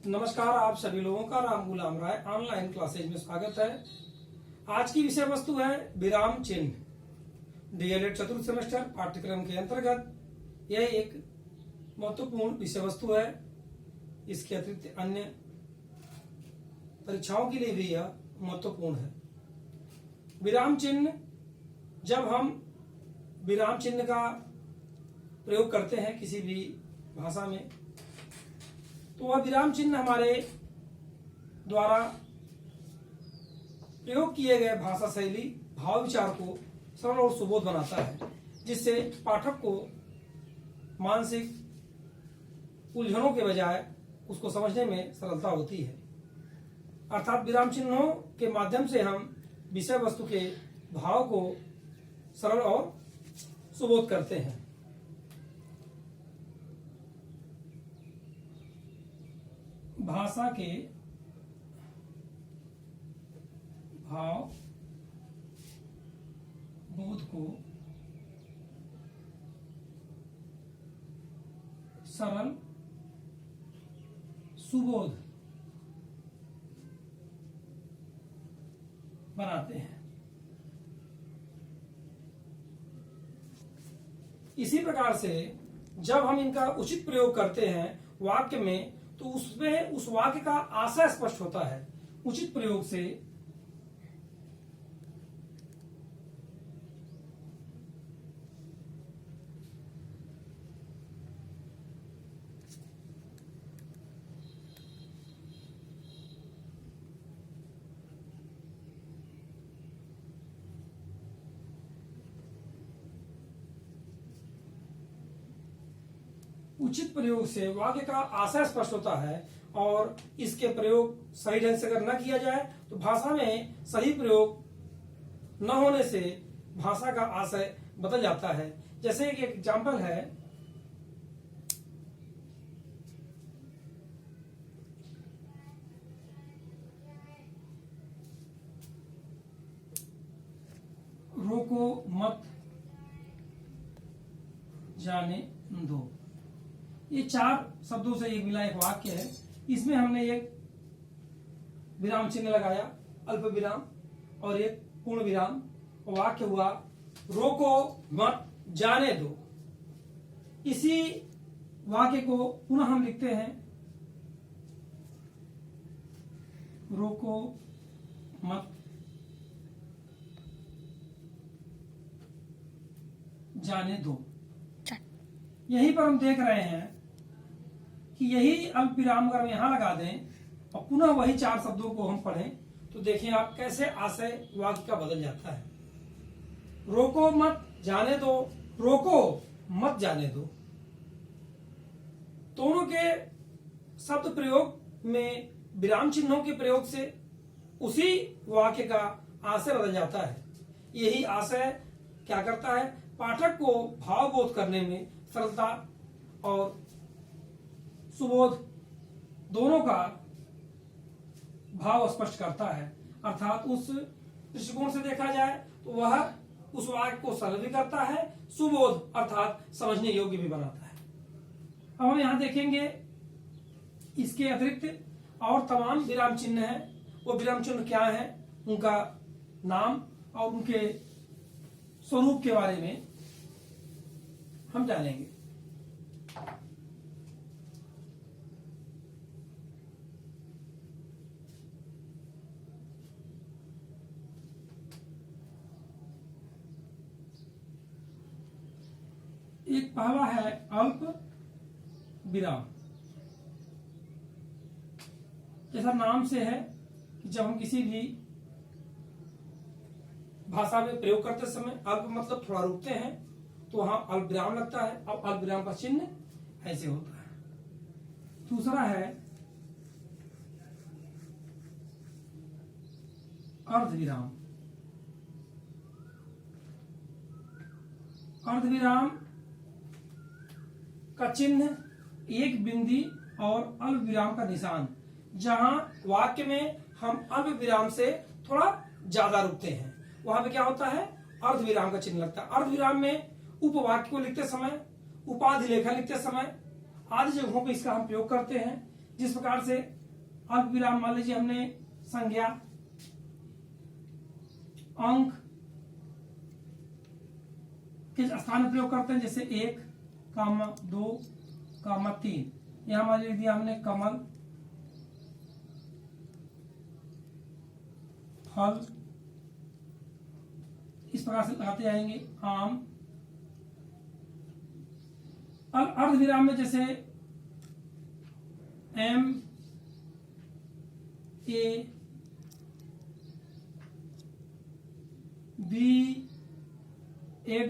नमस्कार, आप सभी लोगों का राम गुलाम राय ऑनलाइन क्लासेज में स्वागत है। आज की विषय वस्तु है विराम चिन्ह। डीएलएड चतुर्थ सेमेस्टर पाठ्यक्रम के अंतर्गत यह एक महत्वपूर्ण विषय वस्तु है। इसके अतिरिक्त अन्य परीक्षाओं के लिए भी यह महत्वपूर्ण है। विराम चिन्ह, जब हम विराम चिन्ह का प्रयोग करते हैं किसी भी भाषा में, तो वह विराम चिन्ह हमारे द्वारा प्रयोग किए गए भाषा शैली भाव विचार को सरल और सुबोध बनाता है, जिससे पाठक को मानसिक उलझनों के बजाय उसको समझने में सरलता होती है। अर्थात विराम चिन्हों के माध्यम से हम विषय वस्तु के भाव को सरल और सुबोध करते हैं। भाषा के भाव बोध को सरल सुबोध बनाते हैं। इसी प्रकार से जब हम इनका उचित प्रयोग करते हैं वाक्य में, तो उसमें उस वाक्य का आशय स्पष्ट होता है। उचित प्रयोग से वाक्य का आशय स्पष्ट होता है, और इसके प्रयोग सही ढंग से अगर न किया जाए तो भाषा में सही प्रयोग न होने से भाषा का आशय बदल जाता है। जैसे एक एग्जाम्पल है, रोको मत जाने दो। ये चार शब्दों से एक मिला एक वाक्य है। इसमें हमने एक विराम चिन्ह लगाया, अल्प विराम, और एक पूर्ण विराम। वाक्य हुआ रोको मत जाने दो। इसी वाक्य को पुनः हम लिखते हैं, रोको मत जाने दो। यहीं पर हम देख रहे हैं कि यही अल्प विराम अगर हम यहां लगा दें और पुनः वही चार शब्दों को हम पढ़ें, तो देखिए आप कैसे आशय वाक्य का बदल जाता है। रोको मत जाने दो, रोको मत जाने दो। दोनों के शब्द प्रयोग में विराम चिन्हों के प्रयोग से उसी वाक्य का आशय बदल जाता है। यही आशय क्या करता है, पाठक को भावबोध करने में सरलता और सुबोध दोनों का भाव स्पष्ट करता है। अर्थात उस दृष्टिकोण से देखा जाए तो वह उस वाक्य को सरल भी करता है, सुबोध अर्थात समझने योग्य भी बनाता है। अब हम यहां देखेंगे इसके अतिरिक्त और तमाम विराम चिन्ह हैं। वो विराम चिन्ह क्या है, उनका नाम और उनके स्वरूप के बारे में हम जानेंगे। एक पहला है अल्प विराम। जैसा नाम से है कि जब हम किसी भी भाषा में प्रयोग करते समय अल्प मतलब थोड़ा रुकते हैं, तो वहां अल्प विराम लगता है। अब अल्प विराम का चिन्ह ऐसे होता है। दूसरा है अर्धविराम। अर्धविराम का चिन्ह एक बिंदी और अल्प विराम का निशान, जहां वाक्य में हम अल्प विराम से थोड़ा ज्यादा रुकते हैं, वहां पे क्या होता है, अर्धविराम का चिन्ह लगता है। अर्धविराम में उपवाक्य को लिखते समय, उपाधि लेखन लिखते समय आदि जगहों पर इसका हम प्रयोग करते हैं। जिस प्रकार से अल्प विराम मान लीजिए हमने संज्ञा, अंक के स्थान में प्रयोग करते हैं, जैसे 1, 2, 3। यहां मान लीजिए दिया हमने कमल, फल, इस प्रकार से लगाते जाएंगे, आम। अब अर्ध विराम में जैसे M, A, B, एड,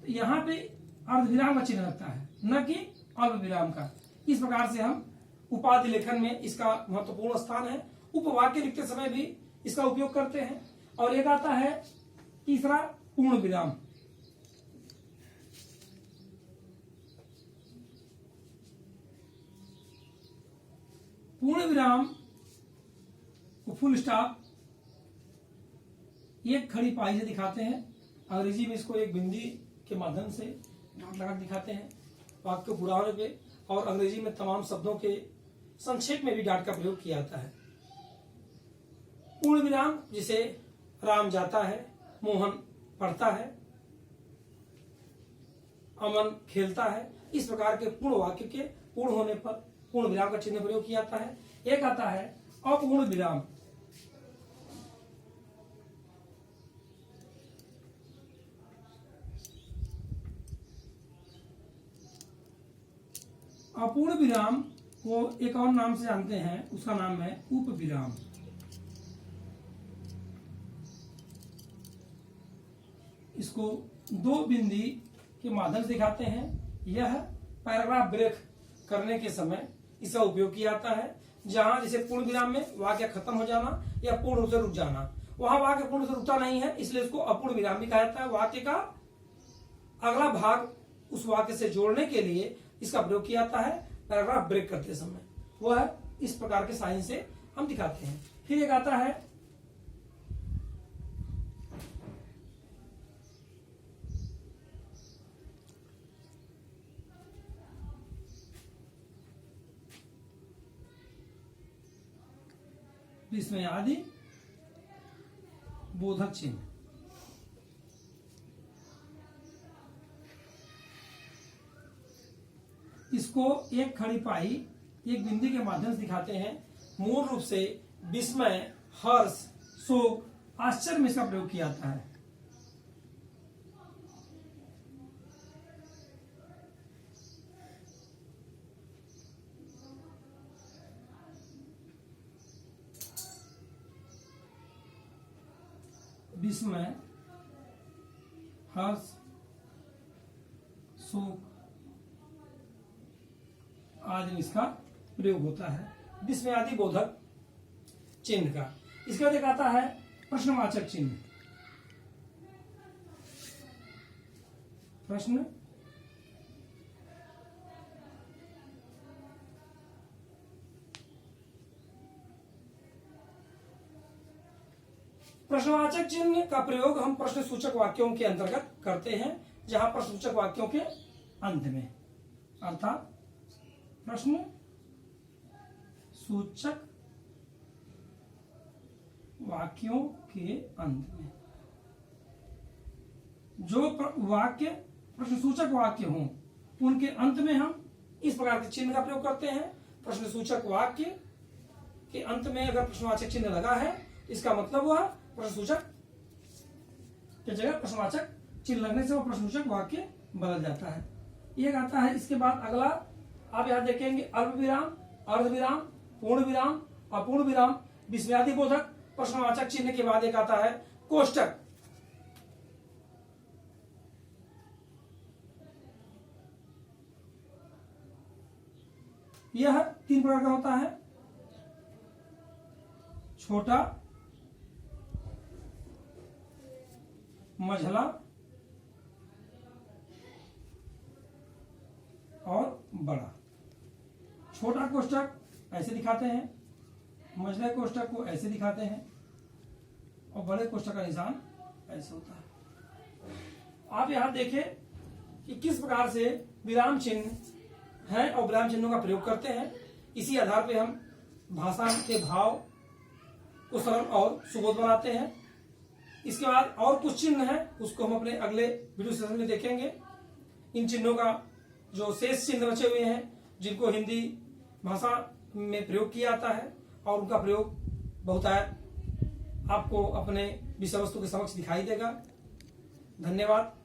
यहां पे अर्ध विराम का चिन्ह लगता है, न कि अल्प विराम का। इस प्रकार से हम उपाधि लेखन में इसका महत्वपूर्ण स्थान है। उपवाक्य लिखते समय भी इसका उपयोग करते हैं। और एक आता है तीसरा, पूर्ण विराम। पूर्ण विराम को फुल स्टॉप एक खड़ी पाई से दिखाते हैं। अंग्रेजी में इसको एक बिंदी के माध्यम से डॉट लगा दिखाते हैं वाक्य को पूरा होने पे। और अंग्रेजी में तमाम शब्दों के संक्षेप में भी डॉट का प्रयोग किया जाता है। पूर्ण विराम, जिसे राम जाता है, मोहन पढ़ता है, अमन खेलता है, इस प्रकार के पूर्ण वाक्य के पूर्ण होने पर पूर्ण विराम का चिन्ह प्रयोग किया जाता है। एक आता है अपूर्ण विराम। अपूर्ण विराम को एक और नाम से जानते हैं, उसका नाम है उपविराम। इसको दो बिंदी के माध्यम से दिखाते हैं। यह पैराग्राफ ब्रेक करने के समय इसका उपयोग किया जाता है, जहां जैसे पूर्ण विराम में वाक्य खत्म हो जाना या पूर्ण रूप से रुक जाना, वहां वाक्य पूर्ण से रुकता नहीं है, इसलिए उसको अपूर्ण विराम भी कहा जाता है। वाक्य का अगला भाग उस वाक्य से जोड़ने के लिए इसका प्रयोग किया जाता है पैराग्राफ ब्रेक करते समय। वह इस प्रकार के साइन से हम दिखाते हैं। फिर एक आता है विस्मयादि बोधक चिन्ह। इसको एक खड़ी पाई एक बिंदी के माध्यम से दिखाते हैं। मूल रूप से विस्मय, हर्ष, शोक, आश्चर्य में इसका प्रयोग किया जाता है। विस्मय, हर्ष, शोक आदि में इसका प्रयोग होता है, विस्मयादि बोधक चिन्ह का। इसके बाद एक आता है प्रश्नवाचक चिन्ह। प्रश्न प्रश्नवाचक चिन्ह का प्रयोग हम प्रश्न सूचक वाक्यों के अंतर्गत करते हैं, जहां प्रश्न सूचक वाक्यों के अंत में, अर्थात प्रश्न सूचक वाक्यों के अंत में जो वाक्य प्रश्न सूचक वाक्य हों, उनके अंत में हम इस प्रकार के चिन्ह का प्रयोग करते हैं। प्रश्न सूचक वाक्य के अंत में अगर प्रश्नवाचक चिन्ह लगा है, इसका मतलब वह प्रश्न सूचक की जगह प्रश्नवाचक चिन्ह लगने से वो प्रश्न सूचक वाक्य बदल जाता है। एक आता है इसके बाद अगला, आप यहां देखेंगे अल्प विराम, अर्ध विराम, पूर्ण विराम, अपूर्ण विराम, विस्मयादि बोधक, प्रश्नवाचक चिन्ह के बाद एक आता है कोष्टक। यह 3 प्रकार का होता है, छोटा, मझला और बड़ा। छोटा कोष्टक ऐसे दिखाते हैं, मझले कोष्टक को ऐसे दिखाते हैं और बड़े कोष्टक का निशान ऐसे होता है। आप यहां देखें कि किस प्रकार से विराम चिन्ह है और विराम चिन्हों का प्रयोग करते हैं। इसी आधार पे हम भाषा के भाव को सरल और सुबोध बनाते हैं। इसके बाद और कुछ चिन्ह हैं, उसको हम अपने अगले वीडियो सेशन में देखेंगे। इन चिन्हों का जो शेष चिन्ह बचे हुए हैं, जिनको हिंदी भाषा में प्रयोग किया जाता है और उनका प्रयोग बहुतायत आपको अपने विषय वस्तु के समक्ष दिखाई देगा। धन्यवाद।